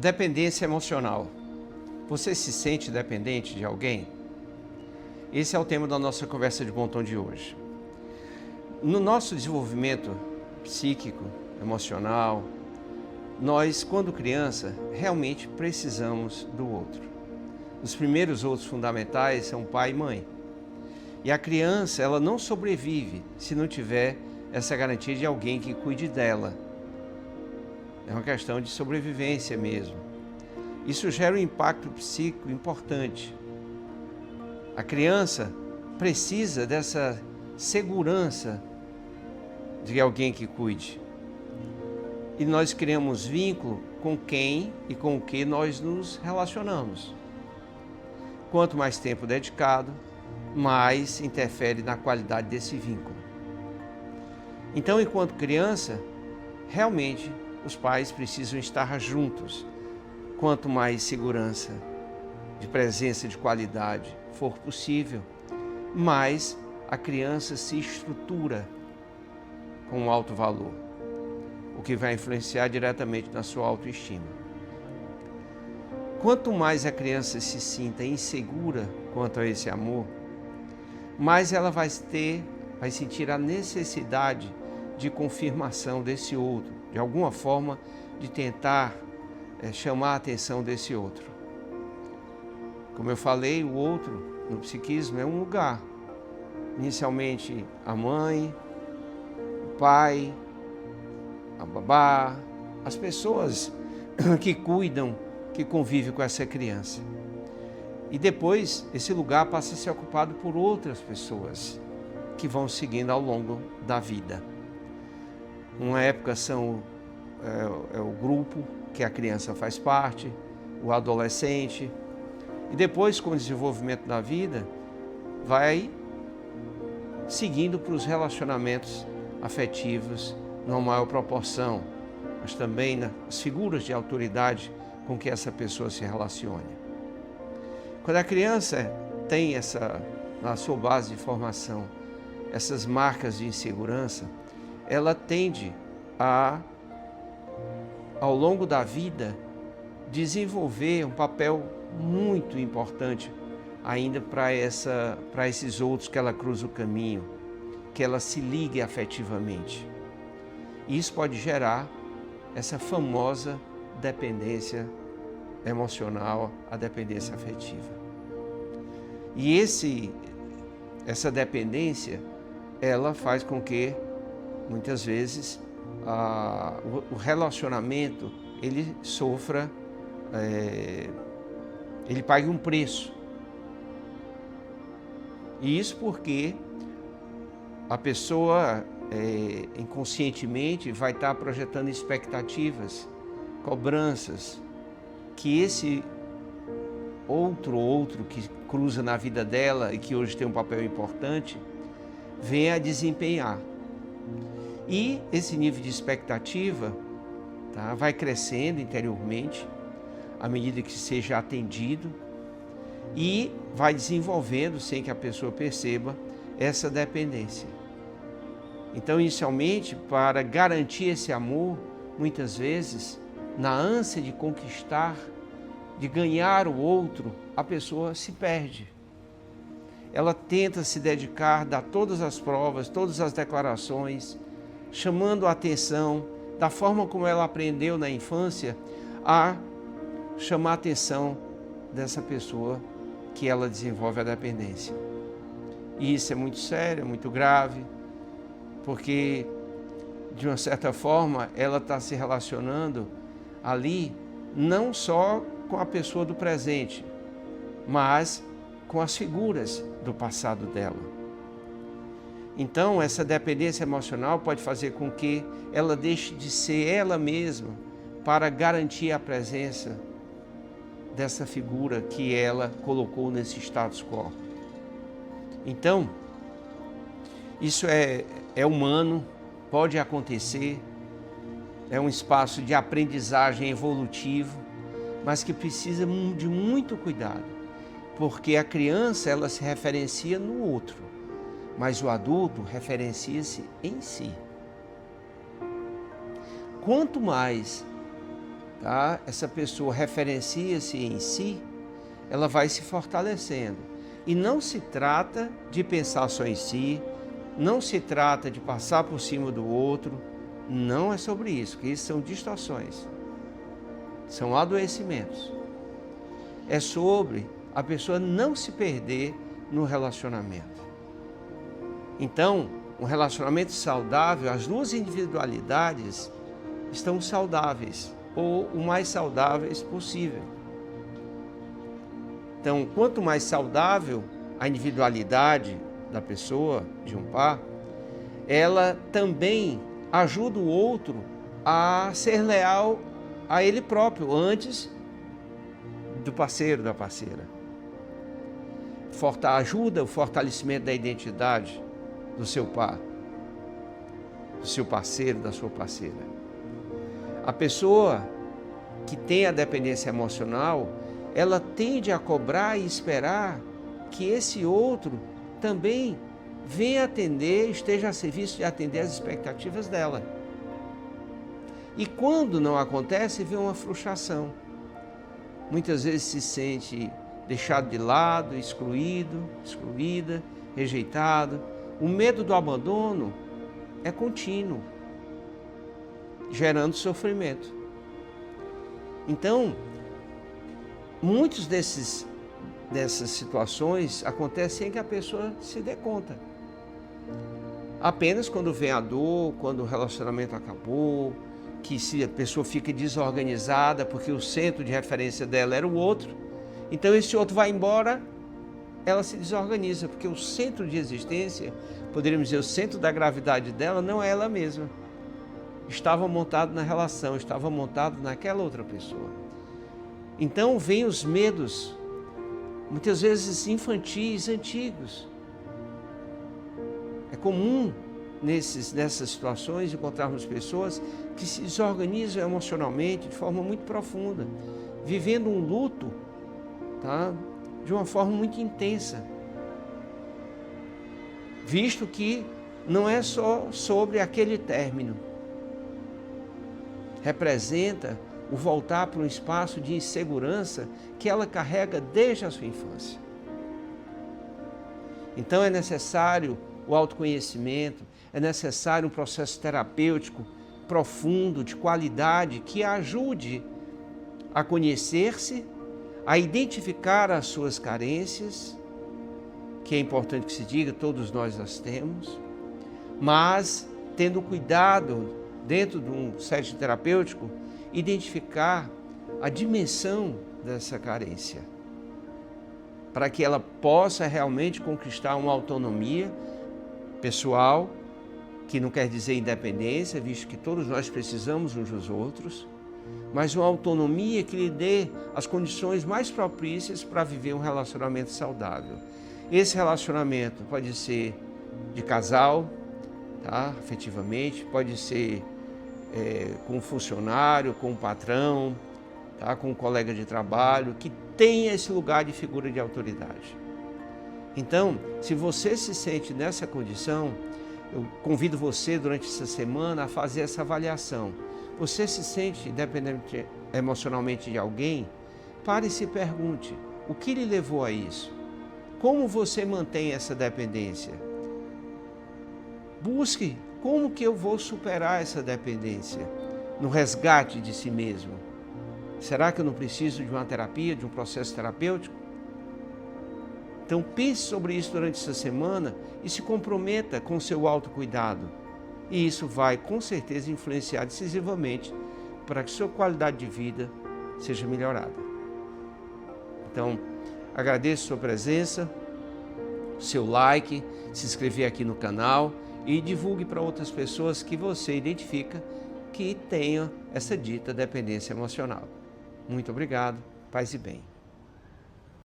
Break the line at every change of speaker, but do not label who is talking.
Dependência emocional. Você se sente dependente de alguém? Esse é o tema da nossa conversa de bom tom de hoje. No nosso desenvolvimento psíquico, emocional, nós, quando criança, realmente precisamos do outro. Os primeiros outros fundamentais são pai e mãe. E a criança, ela não sobrevive se não tiver essa garantia de alguém que cuide dela. É uma questão de sobrevivência mesmo. Isso gera um impacto psíquico importante. A criança precisa dessa segurança de alguém que cuide. E nós criamos vínculo com quem e com o que nós nos relacionamos. Quanto mais tempo dedicado, mais interfere na qualidade desse vínculo. Então, enquanto criança, realmente os pais precisam estar juntos. Quanto mais segurança de presença de qualidade for possível, mais a criança se estrutura com um alto valor, o que vai influenciar diretamente na sua autoestima. Quanto mais a criança se sinta insegura quanto a esse amor, mais ela vai sentir a necessidade de confirmação desse outro, de alguma forma de tentar chamar a atenção desse outro. Como eu falei, o outro no psiquismo é um lugar. Inicialmente a mãe, o pai, a babá, as pessoas que cuidam, que convivem com essa criança. E depois esse lugar passa a ser ocupado por outras pessoas que vão seguindo ao longo da vida. Uma época é o grupo que a criança faz parte, o adolescente, e depois, com o desenvolvimento da vida, vai seguindo para os relacionamentos afetivos numa maior proporção, mas também nas figuras de autoridade com que essa pessoa se relacione. Quando a criança tem na sua base de formação, essas marcas de insegurança, ela tende ao longo da vida, desenvolver um papel muito importante ainda para esses outros que ela cruza o caminho, que ela se ligue afetivamente. E isso pode gerar essa famosa dependência emocional, a dependência afetiva. E essa dependência, ela faz com que, muitas vezes, o relacionamento ele sofra, ele pague um preço. E isso porque a pessoa inconscientemente vai estar projetando expectativas, cobranças, que esse outro que cruza na vida dela e que hoje tem um papel importante, venha a desempenhar. E esse nível de expectativa vai crescendo interiormente, à medida que seja atendido, e vai desenvolvendo, sem que a pessoa perceba, essa dependência. Então, inicialmente, para garantir esse amor, muitas vezes, na ânsia de conquistar, de ganhar o outro, a pessoa se perde. Ela tenta se dedicar, dar todas as provas, todas as declarações, chamando a atenção, da forma como ela aprendeu na infância, a chamar a atenção dessa pessoa que ela desenvolve a dependência. E isso é muito sério, é muito grave, porque, de uma certa forma, ela está se relacionando ali não só com a pessoa do presente, mas com as figuras do passado dela. Então, essa dependência emocional pode fazer com que ela deixe de ser ela mesma para garantir a presença dessa figura que ela colocou nesse status quo. Então, isso é humano, pode acontecer, é um espaço de aprendizagem evolutivo, mas que precisa de muito cuidado, porque a criança ela se referencia no outro, mas o adulto referencia-se em si. Quanto mais tá? Essa pessoa referencia-se em si, ela vai se fortalecendo. E não se trata de pensar só em si, não se trata de passar por cima do outro, não é sobre isso, que isso são distorções, são adoecimentos. É sobre a pessoa não se perder no relacionamento. Então, um relacionamento saudável, as duas individualidades estão saudáveis, ou o mais saudáveis possível. Então, quanto mais saudável a individualidade da pessoa, de um par, ela também ajuda o outro a ser leal a ele próprio, antes do parceiro, da parceira. Ajuda o fortalecimento da identidade do seu par, do seu parceiro, da sua parceira. A pessoa que tem a dependência emocional, ela tende a cobrar e esperar que esse outro também venha atender, esteja a serviço de atender as expectativas dela. E quando não acontece, vem uma frustração. Muitas vezes se sente deixado de lado, excluído, excluída, rejeitado. O medo do abandono é contínuo, gerando sofrimento. Então, muitas dessas situações acontecem sem que a pessoa se dê conta. Apenas quando vem a dor, quando o relacionamento acabou, que se a pessoa fica desorganizada porque o centro de referência dela era o outro, então esse outro vai embora, ela se desorganiza, porque o centro de existência, poderíamos dizer, o centro da gravidade dela não é ela mesma. Estava montado na relação, estava montado naquela outra pessoa. Então vêm os medos, muitas vezes infantis, antigos. É comum nessas situações encontrarmos pessoas que se desorganizam emocionalmente de forma muito profunda, vivendo um luto, tá? De uma forma muito intensa, visto que não é só sobre aquele término, representa o voltar para um espaço de insegurança que ela carrega desde a sua infância. Então é necessário o autoconhecimento, é necessário um processo terapêutico profundo, de qualidade, que a ajude a conhecer-se, a identificar as suas carências, que é importante que se diga, todos nós as temos, mas tendo cuidado, dentro de um setting terapêutico, identificar a dimensão dessa carência, para que ela possa realmente conquistar uma autonomia pessoal, que não quer dizer independência, visto que todos nós precisamos uns dos outros, mas uma autonomia que lhe dê as condições mais propícias para viver um relacionamento saudável. Esse relacionamento pode ser de casal, tá? Afetivamente, pode ser com um funcionário, com um patrão, tá? Com um colega de trabalho, que tenha esse lugar de figura de autoridade. Então, se você se sente nessa condição, eu convido você durante essa semana a fazer essa avaliação. Você se sente dependente emocionalmente de alguém? Pare e se pergunte, o que lhe levou a isso? Como você mantém essa dependência? Busque como que eu vou superar essa dependência no resgate de si mesmo. Será que eu não preciso de uma terapia, de um processo terapêutico? Então pense sobre isso durante essa semana e se comprometa com o seu autocuidado. E isso vai com certeza influenciar decisivamente para que sua qualidade de vida seja melhorada. Então, agradeço a sua presença, seu like, se inscrever aqui no canal e divulgue para outras pessoas que você identifica que tenham essa dita dependência emocional. Muito obrigado, paz e bem.